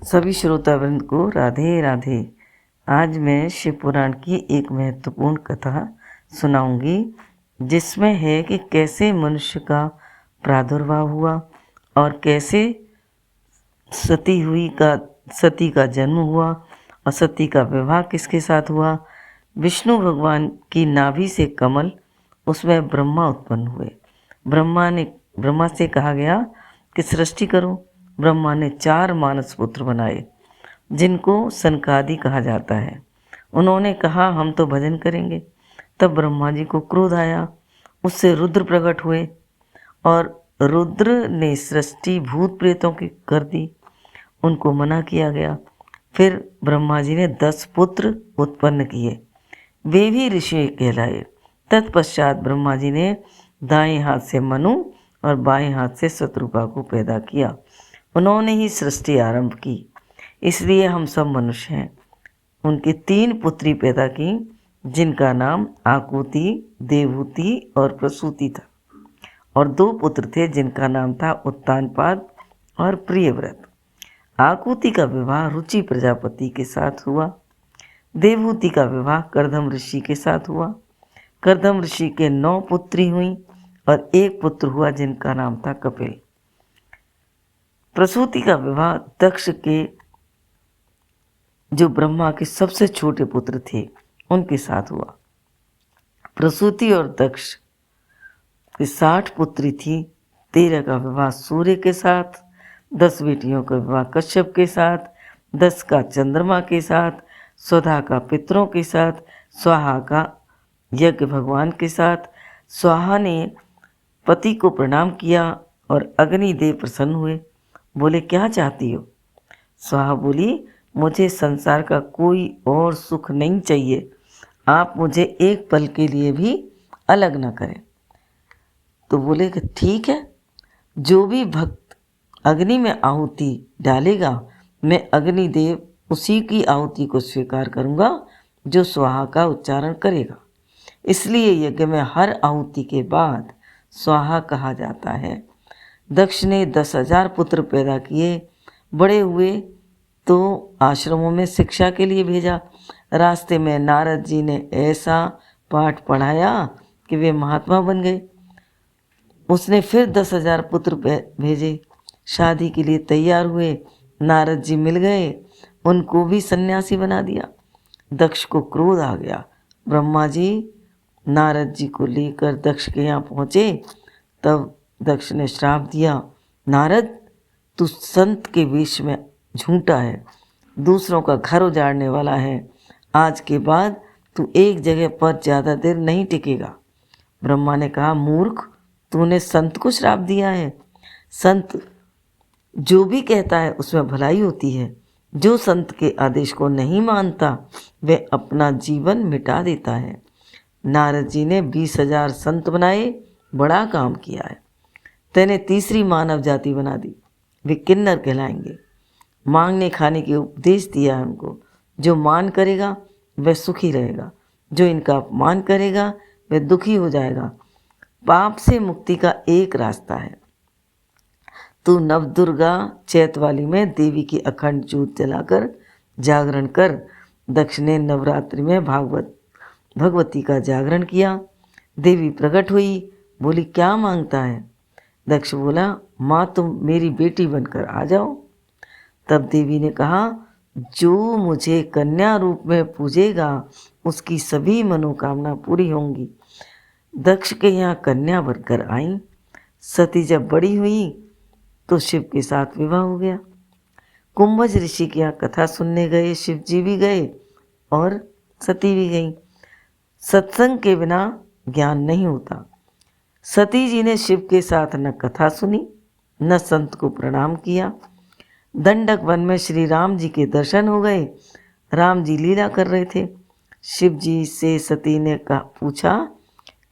सभी श्रोतावृंद को राधे राधे। आज मैं शिव पुराण की एक महत्वपूर्ण कथा सुनाऊंगी, जिसमें है कि कैसे मनुष्य का प्रादुर्भाव हुआ और कैसे सती का जन्म हुआ और सती का विवाह किसके साथ हुआ। विष्णु भगवान की नाभि से कमल, उसमें ब्रह्मा उत्पन्न हुए। ब्रह्मा से कहा गया कि सृष्टि करो। ब्रह्मा ने 4 मानस पुत्र बनाए, जिनको सनकादि कहा जाता है। उन्होंने कहा हम तो भजन करेंगे। तब ब्रह्मा जी को क्रोध आया, उससे रुद्र प्रकट हुए और रुद्र ने सृष्टि भूत प्रेतों की कर दी। उनको मना किया गया। फिर ब्रह्मा जी ने 10 पुत्र उत्पन्न किए, वे भी ऋषि कहलाए। तत्पश्चात ब्रह्मा जी ने दाएं हाथ से मनु और बाएं हाथ से शत्रुपा को पैदा किया। उन्होंने ही सृष्टि आरंभ की, इसलिए हम सब मनुष्य हैं। उनकी 3 पुत्री पैदा की, जिनका नाम आकुति, देवहूति और प्रसूति था, और 2 पुत्र थे जिनका नाम था उत्तानपाद और प्रियव्रत। आकुति का विवाह रुचि प्रजापति के साथ हुआ। देवहूति का विवाह करदम ऋषि के साथ हुआ। करदम ऋषि के 9 पुत्री हुई और 1 पुत्र हुआ जिनका नाम था कपिल। प्रसूति का विवाह दक्ष के, जो ब्रह्मा के सबसे छोटे पुत्र थे, उनके साथ हुआ। प्रसूति और दक्ष की 60 पुत्री थी। 13 का विवाह सूर्य के साथ, 10 बेटियों का विवाह कश्यप के साथ, 10 का चंद्रमा के साथ, स्वधा का पितरों के साथ, स्वाहा का यज्ञ भगवान के साथ। स्वाहा ने पति को प्रणाम किया और अग्निदेव प्रसन्न हुए। बोले क्या चाहती हो? स्वाहा बोली मुझे संसार का कोई और सुख नहीं चाहिए, आप मुझे एक पल के लिए भी अलग न करें। तो बोले कि ठीक है, जो भी भक्त अग्नि में आहुति डालेगा, मैं अग्निदेव उसी की आहुति को स्वीकार करूंगा जो स्वाहा का उच्चारण करेगा। इसलिए यज्ञ में हर आहुति के बाद स्वाहा कहा जाता है। दक्ष ने 10,000 पुत्र पैदा किए। बड़े हुए तो आश्रमों में शिक्षा के लिए भेजा। रास्ते में नारद जी ने ऐसा पाठ पढ़ाया कि वे महात्मा बन गए। उसने फिर 10,000 पुत्र भेजे। शादी के लिए तैयार हुए, नारद जी मिल गए, उनको भी सन्यासी बना दिया। दक्ष को क्रोध आ गया। ब्रह्मा जी नारद जी को लेकर दक्ष के यहाँ पहुँचे। तब दक्ष ने श्राप दिया, नारद तू संत के वेश में झूठा है, दूसरों का घर उजाड़ने वाला है। आज के बाद तू एक जगह पर ज़्यादा देर नहीं टिकेगा। ब्रह्मा ने कहा मूर्ख, तूने संत को श्राप दिया है। संत जो भी कहता है उसमें भलाई होती है। जो संत के आदेश को नहीं मानता वह अपना जीवन मिटा देता है। नारद जी ने 20,000 संत बनाए, बड़ा काम किया है। तेने तीसरी मानव जाति बना दी, वे किन्नर कहलाएंगे। मांगने खाने के उपदेश दिया है उनको। जो मान करेगा वह सुखी रहेगा, जो इनका अपमान करेगा वह दुखी हो जाएगा। पाप से मुक्ति का एक रास्ता है, तू नवदुर्गा चैतवाली में देवी की अखंड ज्योत जलाकर जागरण कर। दक्ष ने नवरात्रि में भगवती का जागरण किया। देवी प्रकट हुई, बोली क्या मांगता है? दक्ष बोला माँ तुम मेरी बेटी बनकर आ जाओ। तब देवी ने कहा जो मुझे कन्या रूप में पूजेगा उसकी सभी मनोकामना पूरी होंगी। दक्ष के यहाँ कन्या बनकर आई। सती जब बड़ी हुई तो शिव के साथ विवाह हो गया। कुंभज ऋषि के यहाँ कथा सुनने गए, शिव जी भी गए और सती भी गई। सत्संग के बिना ज्ञान नहीं होता। सती जी ने शिव के साथ न कथा सुनी न संत को प्रणाम किया। दंडक वन में श्री राम जी के दर्शन हो गए। राम जी लीला कर रहे थे। शिव जी से सती ने पूछा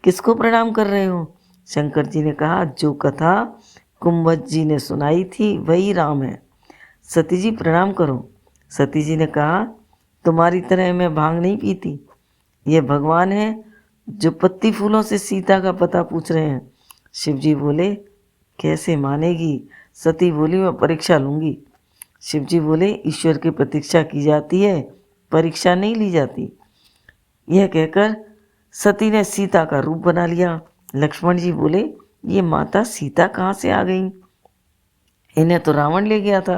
किसको प्रणाम कर रहे हो? शंकर जी ने कहा जो कथा कुंभज जी ने सुनाई थी वही राम है। सती जी प्रणाम करो। सती जी ने कहा तुम्हारी तरह मैं भांग नहीं पीती, ये भगवान है जो पत्ती फूलों से सीता का पता पूछ रहे हैं। शिव जी बोले कैसे मानेगी, सती बोली, मैं परीक्षा लूँगी। शिव जी बोले, ईश्वर की प्रतीक्षा की जाती है, परीक्षा नहीं ली जाती। यह कहकर सती ने सीता का रूप बना लिया। लक्ष्मण जी बोले, ये माता सीता कहाँ से आ गई? इन्हें तो रावण ले गया था।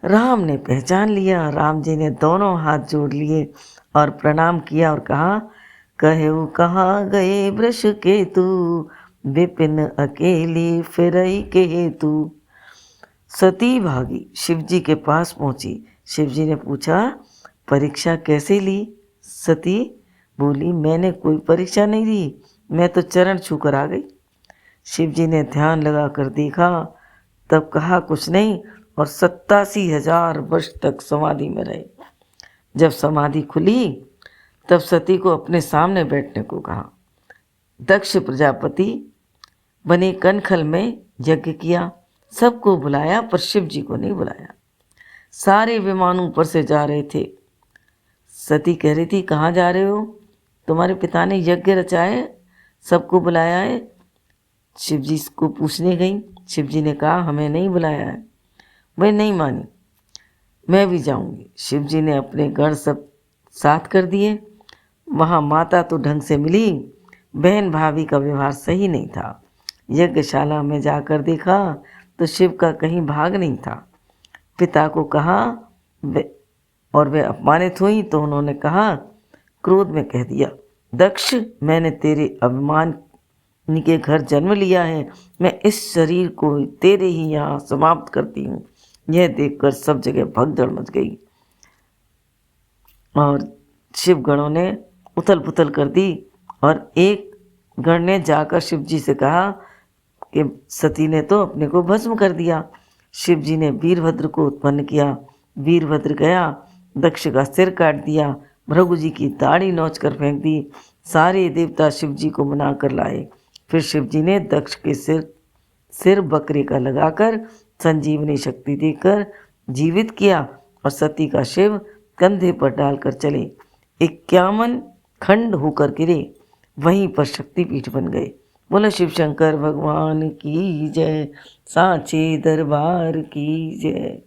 राम ने पहचान लिया। राम जी ने दोनों हाथ जोड़ लिए और प्रणाम किया और कहा, कहु कहाँ गए वृष के तू, विपिन अकेली फिरई के तू। सती भागी शिव जी के पास पहुंची। शिव जी ने पूछा, परीक्षा कैसे ली? सती बोली, मैंने कोई परीक्षा नहीं दी, मैं तो चरण छूकर आ गई। शिव जी ने ध्यान लगा कर देखा, तब कहा, कुछ नहीं, और 87,000 वर्ष तक समाधि में रहे। जब समाधि खुली तब सती को अपने सामने बैठने को कहा। दक्ष प्रजापति बने कनखल में यज्ञ किया, सबको बुलाया पर शिव जी को नहीं बुलाया। सारे विमान ऊपर से जा रहे थे। सती कह रही थी, कहाँ जा रहे हो? तुम्हारे पिता ने यज्ञ रचा है, सबको बुलाया है। शिव जी को पूछने गई। शिव जी ने कहा, हमें नहीं बुलाया है। वह नहीं मानी, मैं भी जाऊंगी। शिव जी ने अपने गण सब साथ कर दिए। वहाँ माता तो ढंग से मिली, बहन भाभी का व्यवहार सही नहीं था। यज्ञशाला में जाकर देखा तो शिव का कहीं भाग नहीं था। पिता को कहा और वे अपमानित हुई तो उन्होंने कहा, क्रोध में कह दिया, दक्ष, मैंने तेरे अभिमान के घर जन्म लिया है, मैं इस शरीर को तेरे ही यहाँ समाप्त करती हूँ। यह देखकर सब जगह भगदड़ मच गई और शिव गणों ने उथल पुथल कर दी। और एक गण ने जाकर शिव जी से कहा कि सती ने तो अपने को भस्म कर दिया। शिव जी ने वीरभद्र को उत्पन्न किया। वीरभद्र गया, दक्ष का सिर काट दिया, भृगु जी की दाढ़ी नोच कर फेंक दी। सारे देवता शिव जी को मना कर लाए। फिर शिव जी ने दक्ष के सिर बकरे का लगाकर संजीवनी शक्ति देकर जीवित किया और सती का शिव कंधे पर डालकर चले। 51 खंड होकर गिरे, वहीं पर शक्तिपीठ बन गए। बोलो शिव शंकर भगवान की जय, सांचे दरबार की जय।